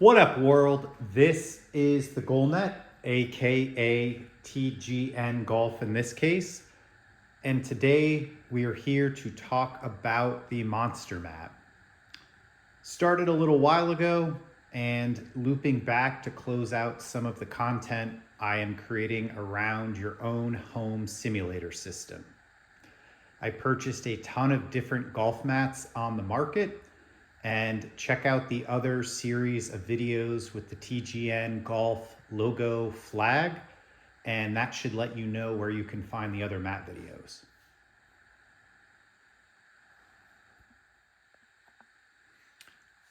What up, world? This is the GoalNet, aka TGN Golf in this case. And today we are here to talk about the Monster Mat. Started a little while ago and looping back to close out some of the content I am creating around your own home simulator system. I purchased a ton of different golf mats on the market, and check out the other series of videos with the TGN Golf logo flag, and that should let you know where you can find the other mat videos.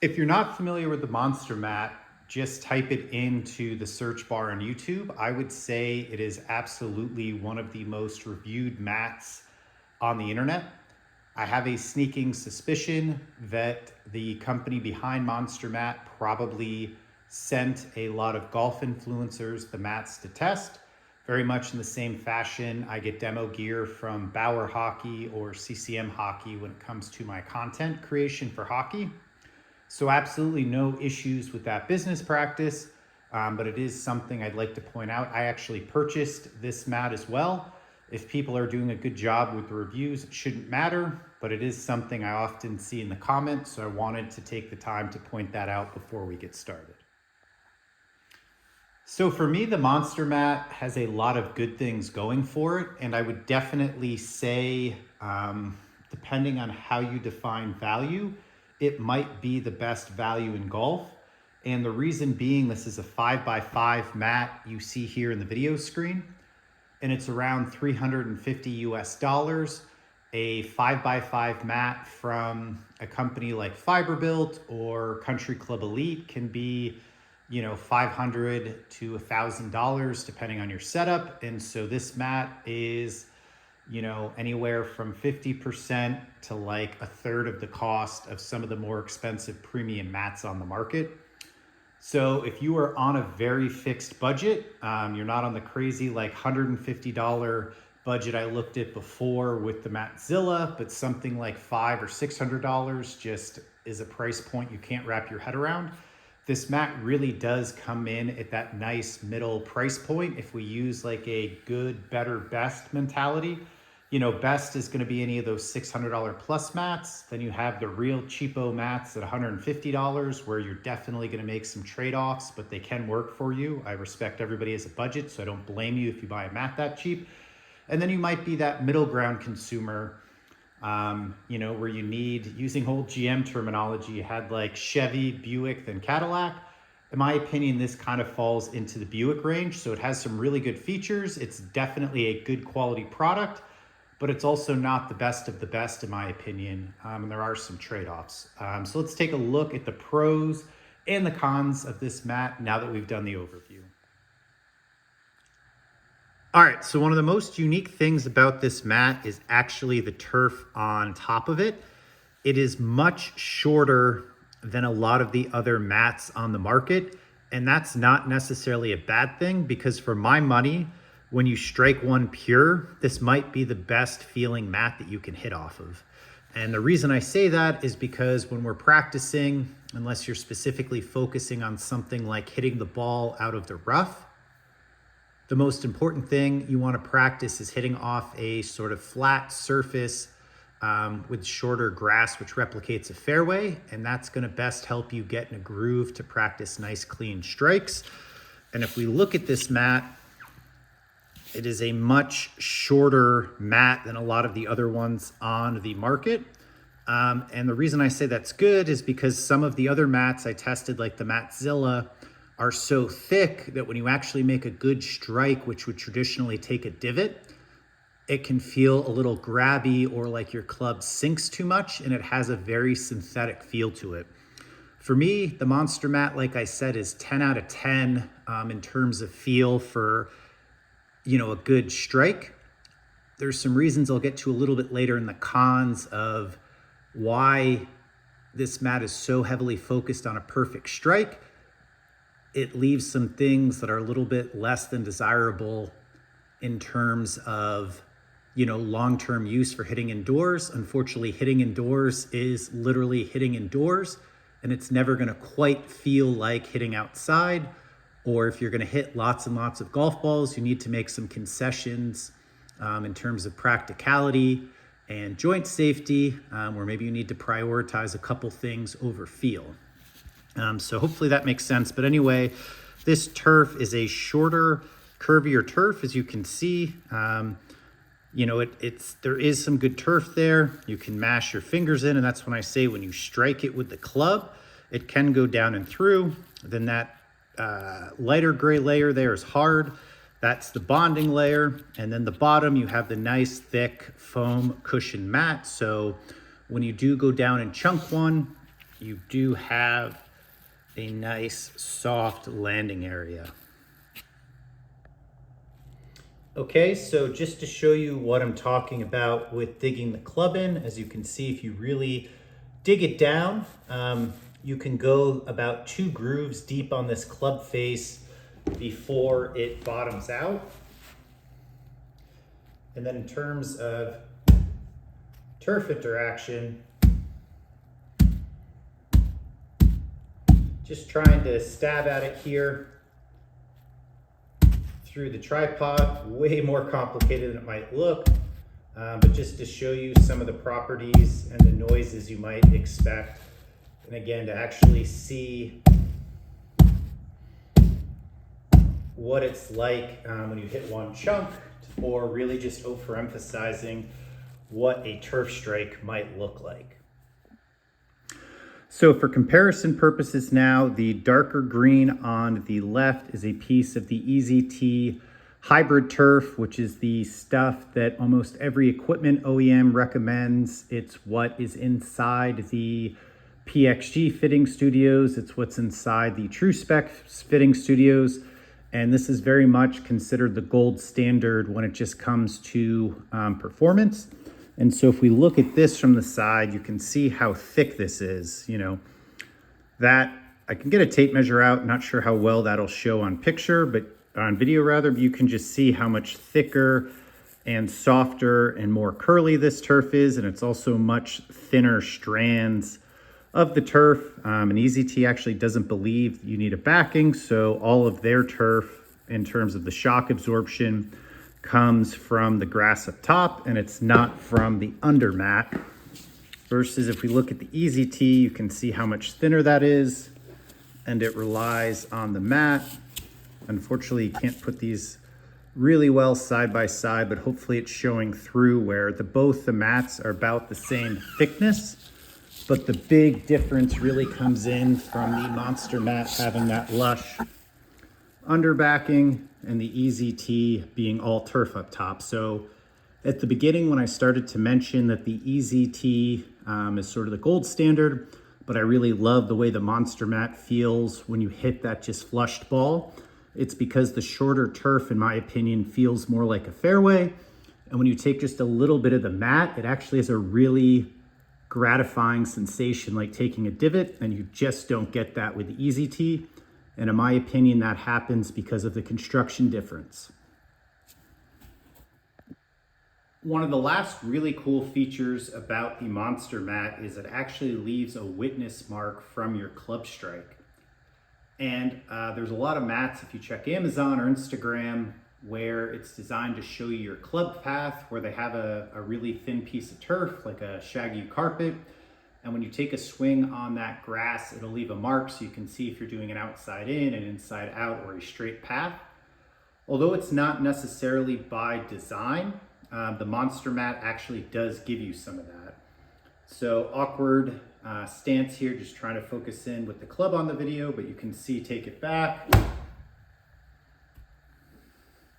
If you're not familiar with the Monster Mat, just type it into the search bar on YouTube. I would say it is absolutely one of the most reviewed mats on the internet. I have a sneaking suspicion that the company behind Monster Mat probably sent a lot of golf influencers the mats to test. Very much in the same fashion, I get demo gear from Bauer Hockey or CCM Hockey when it comes to my content creation for hockey. So absolutely no issues with that business practice, but it is something I'd like to point out. I actually purchased this mat as well. If people are doing a good job with the reviews, it shouldn't matter, but it is something I often see in the comments, so I wanted to take the time to point that out before we get started. So for me, the Monster Mat has a lot of good things going for it, and I would definitely say, depending on how you define value, it might be the best value in golf. And the reason being, this is a 5x5 mat you see here in the video screen, and it's around $350 US. A 5x5 mat from a company like Fiberbuilt or Country Club Elite can be, $500 to $1,000 depending on your setup. And so this mat is, anywhere from 50% to like a third of the cost of some of the more expensive premium mats on the market. So if you are on a very fixed budget, you're not on the crazy like $150 budget I looked at before with the Matzilla, but something like $500 or $600 just is a price point you can't wrap your head around. This mat really does come in at that nice middle price point. If we use like a good, better, best mentality, best is going to be any of those $600 plus mats. Then you have the real cheapo mats at $150, where you're definitely going to make some trade-offs, but they can work for you. I respect everybody has a budget, so I don't blame you if you buy a mat that cheap. And then you might be that middle ground consumer, where you need, using old GM terminology, you had like Chevy, Buick, then Cadillac. In my opinion, this kind of falls into the Buick range. So it has some really good features. It's definitely a good quality product, but it's also not the best of the best in my opinion. And there are some trade-offs. So let's take a look at the pros and the cons of this mat now that we've done the overview. All right, so one of the most unique things about this mat is actually the turf on top of it. It is much shorter than a lot of the other mats on the market, and that's not necessarily a bad thing, because for my money, when you strike one pure, this might be the best feeling mat that you can hit off of. And the reason I say that is because when we're practicing, unless you're specifically focusing on something like hitting the ball out of the rough, the most important thing you want to practice is hitting off a sort of flat surface with shorter grass, which replicates a fairway. And that's going to best help you get in a groove to practice nice, clean strikes. And if we look at this mat, it is a much shorter mat than a lot of the other ones on the market. And the reason I say that's good is because some of the other mats I tested, like the Matzilla, are so thick that when you actually make a good strike, which would traditionally take a divot, it can feel a little grabby or like your club sinks too much, and it has a very synthetic feel to it. For me, the Monster Mat, like I said, is 10 out of 10 in terms of feel for, a good strike. There's some reasons I'll get to a little bit later in the cons of why this mat is so heavily focused on a perfect strike. It leaves some things that are a little bit less than desirable in terms of, long-term use for hitting indoors. Unfortunately, hitting indoors is literally hitting indoors. and it's never going to quite feel like hitting outside. Or if you're going to hit lots and lots of golf balls, you need to make some concessions in terms of practicality and joint safety, or maybe you need to prioritize a couple things over feel. So hopefully that makes sense. But anyway, this turf is a shorter, curvier turf, as you can see. You know, there is some good turf there. You can mash your fingers in, and that's when I say when you strike it with the club, it can go down and through. Then that lighter gray layer there is hard. That's the bonding layer. And then the bottom, you have the nice thick foam cushion mat. So when you do go down and chunk one, you do have a nice soft landing area. Okay, so just to show you what I'm talking about with digging the club in, as you can see, if you really dig it down, you can go about 2 grooves deep on this club face before it bottoms out. And then in terms of turf interaction, just trying to stab at it here through the tripod, way more complicated than it might look, but just to show you some of the properties and the noises you might expect. And again, to actually see what it's like when you hit one chunk, or really just overemphasizing what a turf strike might look like. So for comparison purposes now, the darker green on the left is a piece of the EZT hybrid turf, which is the stuff that almost every equipment OEM recommends. It's what is inside the PXG fitting studios. It's what's inside the TrueSpec fitting studios. And this is very much considered the gold standard when it just comes to performance. And so if we look at this from the side, you can see how thick this is. You know, that I can get a tape measure out. Not sure how well that'll show on picture, but on video rather, but you can just see how much thicker and softer and more curly this turf is. And it's also much thinner strands of the turf. And EZT actually doesn't believe you need a backing. So all of their turf in terms of the shock absorption comes from the grass up top, and it's not from the undermat. Versus if we look at the EZT, you can see how much thinner that is, and it relies on the mat. Unfortunately, you can't put these really well side by side, but hopefully it's showing through where both the mats are about the same thickness. But the big difference really comes in from the Monster mat having that lush underbacking and the EZT being all turf up top. So at the beginning, when I started to mention that the EZT is sort of the gold standard, but I really love the way the Monster mat feels when you hit that just flushed ball. It's because the shorter turf, in my opinion, feels more like a fairway. And when you take just a little bit of the mat, it actually has a really gratifying sensation like taking a divot, and you just don't get that with the EZT. And in my opinion, that happens because of the construction difference. One of the last really cool features about the Monster mat is it actually leaves a witness mark from your club strike. And there's a lot of mats, if you check Amazon or Instagram, where it's designed to show you your club path, where they have a really thin piece of turf, like a shaggy carpet. And when you take a swing on that grass, it'll leave a mark so you can see if you're doing an outside in, an inside out, or a straight path. Although it's not necessarily by design, the Monster mat actually does give you some of that. So awkward stance here, just trying to focus in with the club on the video, but you can see, take it back.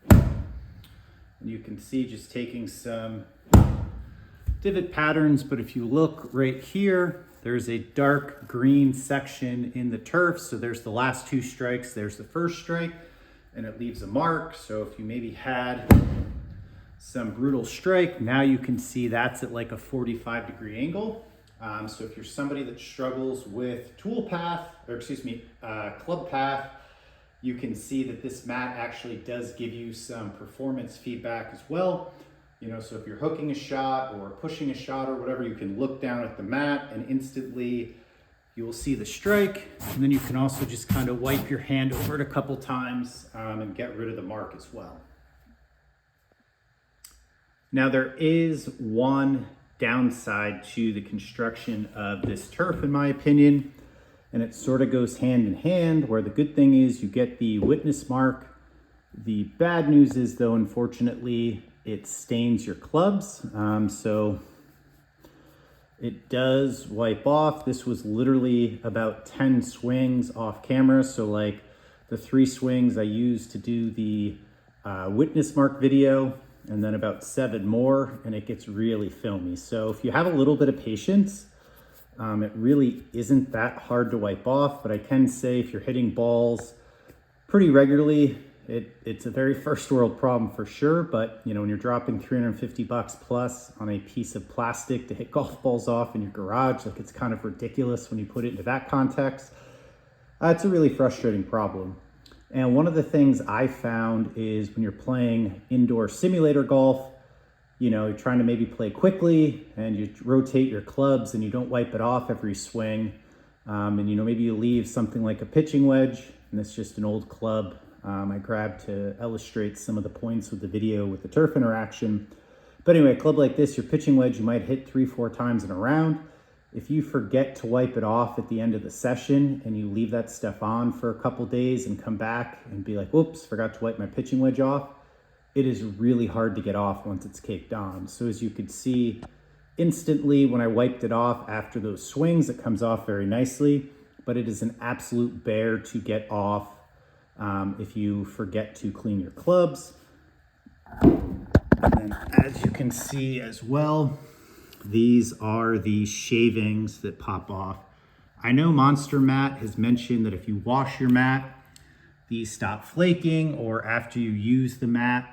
And you can see just taking some divot patterns, but if you look right here, there's a dark green section in the turf. So there's the last 2 strikes, there's the first strike, and it leaves a mark. So if you maybe had some brutal strike, now you can see that's at like a 45-degree angle. So if you're somebody that struggles with club path, you can see that this mat actually does give you some performance feedback as well. You know, so if you're hooking a shot or pushing a shot or whatever, you can look down at the mat and instantly you will see the strike, and then you can also just kind of wipe your hand over it a couple times and get rid of the mark as well. Now there is one downside to the construction of this turf, in my opinion, and it sort of goes hand in hand, where the good thing is you get the witness mark. The bad news is, though, unfortunately, it stains your clubs. So it does wipe off. This was literally about 10 swings off camera. So like the 3 swings I used to do the witness mark video, and then about 7 more, and it gets really filmy. So if you have a little bit of patience, it really isn't that hard to wipe off, but I can say if you're hitting balls pretty regularly, it's a very first world problem for sure. But you know, when you're dropping $350 plus on a piece of plastic to hit golf balls off in your garage, like, it's kind of ridiculous when you put it into that context. It's a really frustrating problem. And one of the things I found is when you're playing indoor simulator golf, you know, you're trying to maybe play quickly and you rotate your clubs and you don't wipe it off every swing. And, you know, maybe you leave something like a pitching wedge, and it's just an old club I grabbed to illustrate some of the points with the video with the turf interaction. But anyway, a club like this, your pitching wedge, you might hit 3-4 times in a round. If you forget to wipe it off at the end of the session and you leave that stuff on for a couple days and come back and be like, whoops, forgot to wipe my pitching wedge off, it is really hard to get off once it's caked on. So as you could see, instantly when I wiped it off after those swings, it comes off very nicely, but it is an absolute bear to get off if you forget to clean your clubs. And then as you can see as well, these are the shavings that pop off. I know Monster Mat has mentioned that if you wash your mat, these stop flaking, or after you use the mat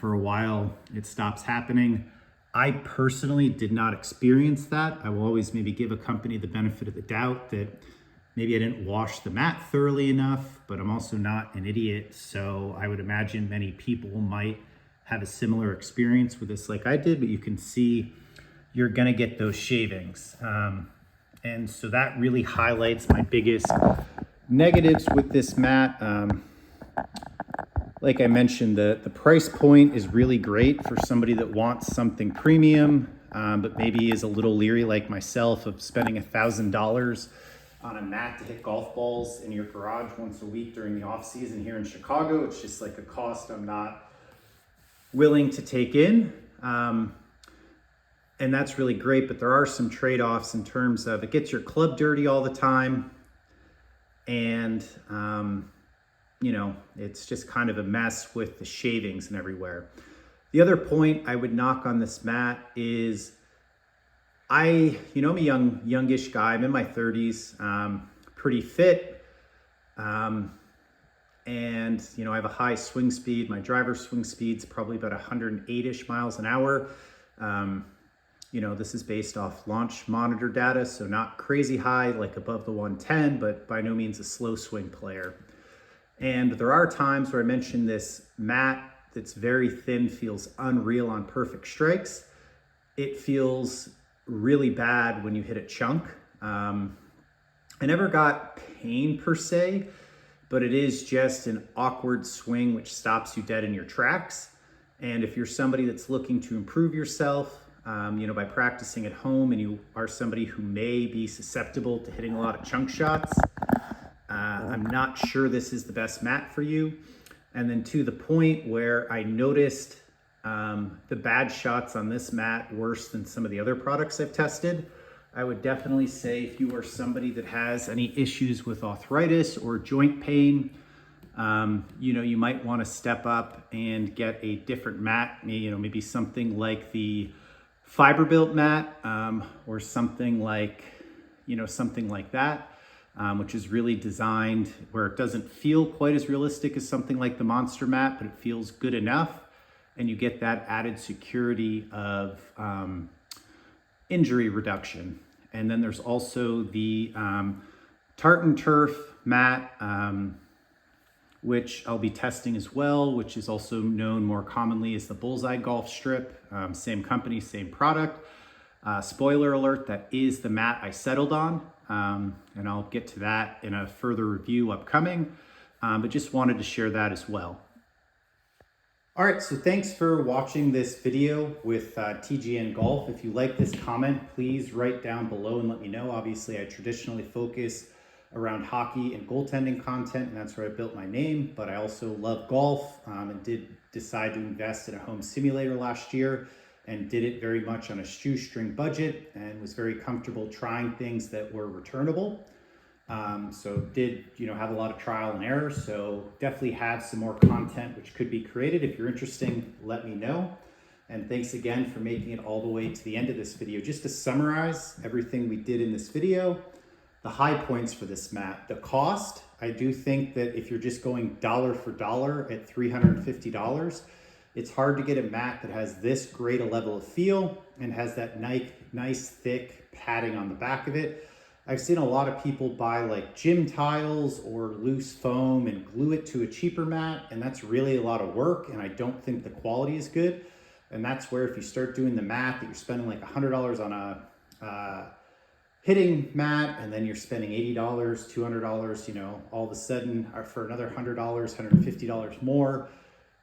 for a while, it stops happening. I personally did not experience that. I will always maybe give a company the benefit of the doubt that maybe I didn't wash the mat thoroughly enough, but I'm also not an idiot. So I would imagine many people might have a similar experience with this like I did, but you can see you're gonna get those shavings. And so that really highlights my biggest negatives with this mat. Like I mentioned, the price point is really great for somebody that wants something premium, but maybe is a little leery like myself of spending $1,000 on a mat to hit golf balls in your garage once a week during the off season here in Chicago. It's just like a cost I'm not willing to take in. And that's really great, but there are some trade-offs in terms of it gets your club dirty all the time. And, you know, it's just kind of a mess with the shavings and everywhere. The other point I would knock on this mat is I'm a youngish guy. I'm in my 30s, pretty fit. And, you know, I have a high swing speed. My driver's swing speed's probably about 108-ish miles an hour. You know, this is based off launch monitor data, so not crazy high, like above the 110, but by no means a slow swing player. And there are times where I mentioned this mat that's very thin feels unreal on perfect strikes. It feels really bad when you hit a chunk. I never got pain per se, but it is just an awkward swing which stops you dead in your tracks. And if you're somebody that's looking to improve yourself, you know, by practicing at home, and you are somebody who may be susceptible to hitting a lot of chunk shots, I'm not sure this is the best mat for you. And then to the point where I noticed the bad shots on this mat worse than some of the other products I've tested, I would definitely say if you are somebody that has any issues with arthritis or joint pain, you know, you might want to step up and get a different mat, you know, maybe something like the Fiberbuilt mat, or something like that, which is really designed where it doesn't feel quite as realistic as something like the Monster Mat, but it feels good enough, and you get that added security of injury reduction. And then there's also the Tartan Turf mat, which I'll be testing as well, which is also known more commonly as the Bullseye Golf Strip. Same company, same product. Spoiler alert, that is the mat I settled on. and I'll get to that in a further review upcoming, but just wanted to share that as well. All right, so thanks for watching this video with TGN Golf. If you like this comment, please write down below and let me know. Obviously, I traditionally focus around hockey and goaltending content, and that's where I built my name, but I also love golf and did decide to invest in a home simulator last year and did it very much on a shoestring budget and was very comfortable trying things that were returnable. So did, have a lot of trial and error. So definitely have some more content which could be created. If you're interested, let me know. And thanks again for making it all the way to the end of this video. Just to summarize everything we did in this video, the high points for this mat, the cost, I do think that if you're just going dollar for dollar at $350, it's hard to get a mat that has this great a level of feel and has that nice thick padding on the back of it. I've seen a lot of people buy like gym tiles or loose foam and glue it to a cheaper mat, and that's really a lot of work, and I don't think the quality is good. And that's where if you start doing the math that you're spending like $100 on a hitting mat, and then you're spending $80, $200, all of a sudden for another $100, $150 more,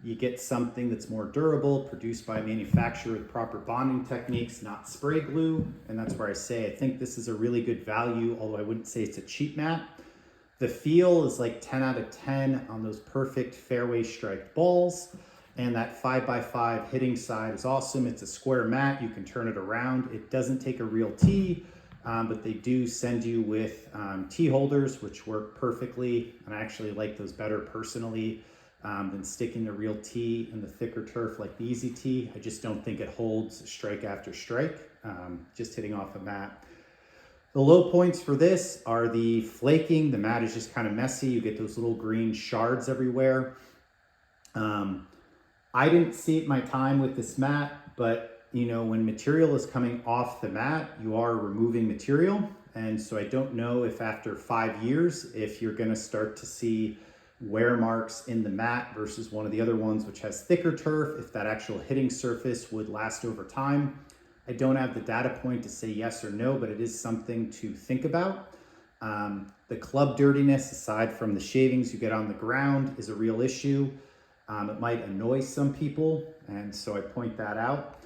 you get something that's more durable, produced by a manufacturer with proper bonding techniques, not spray glue. And that's where I say, I think this is a really good value, although I wouldn't say it's a cheap mat. The feel is like 10 out of 10 on those perfect fairway striked balls. And that 5x5 hitting side is awesome. It's a square mat, you can turn it around. It doesn't take a real tee, but they do send you with tee holders, which work perfectly. And I actually like those better personally than sticking the real tee in the thicker turf like the Easy Tee. I just don't think it holds strike after strike, just hitting off a mat. The low points for this are the flaking. The mat is just kind of messy. You get those little green shards everywhere. I didn't see it my time with this mat, but when material is coming off the mat, you are removing material. And so I don't know if after 5 years, if you're gonna start to see wear marks in the mat versus one of the other ones which has thicker turf, if that actual hitting surface would last over time. I don't have the data point to say yes or no, but it is something to think about. The club dirtiness, aside from the shavings you get on the ground, is a real issue. It might annoy some people, and so I point that out.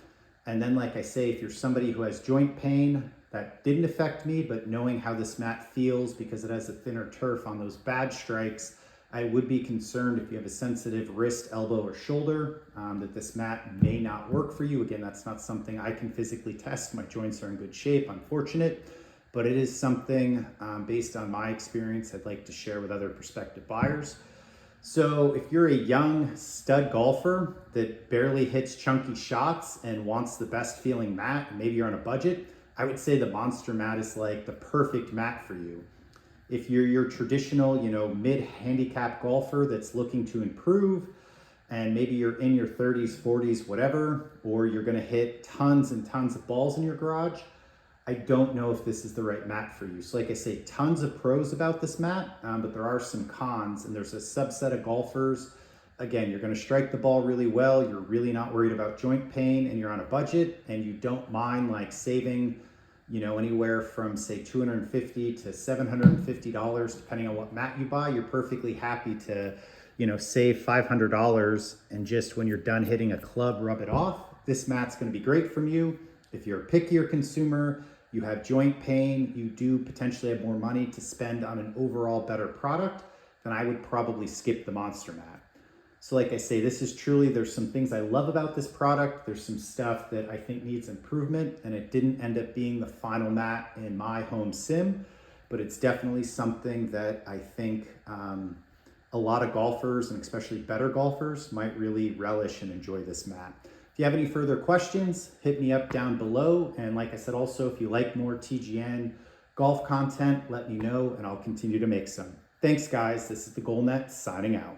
And then, like I say, if you're somebody who has joint pain, that didn't affect me, but knowing how this mat feels because it has a thinner turf on those bad strikes, I would be concerned if you have a sensitive wrist, elbow, or shoulder, that this mat may not work for you. Again, that's not something I can physically test. My joints are in good shape, unfortunate, but it is something based on my experience I'd like to share with other prospective buyers. So if you're a young stud golfer that barely hits chunky shots and wants the best feeling mat, and maybe you're on a budget, I would say the Monster mat is like the perfect mat for you. If you're your traditional, mid-handicap golfer that's looking to improve, and maybe you're in your 30s, 40s, whatever, or you're gonna hit tons and tons of balls in your garage, I don't know if this is the right mat for you. So like I say, tons of pros about this mat, but there are some cons, and there's a subset of golfers. Again, you're gonna strike the ball really well, you're really not worried about joint pain, and you're on a budget, and you don't mind like saving anywhere from say $250 to $750, depending on what mat you buy. You're perfectly happy to, save $500 and just when you're done hitting a club, rub it off. This mat's gonna be great from you. If you're a pickier consumer, you have joint pain, you do potentially have more money to spend on an overall better product, then I would probably skip the Monster mat. So like I say, this is truly, there's some things I love about this product. There's some stuff that I think needs improvement, and it didn't end up being the final mat in my home sim, but it's definitely something that I think a lot of golfers, and especially better golfers, might really relish and enjoy this mat. If you have any further questions, hit me up down below. And like I said, also, if you like more TGN golf content, let me know and I'll continue to make some. Thanks guys, this is the GoalNet signing out.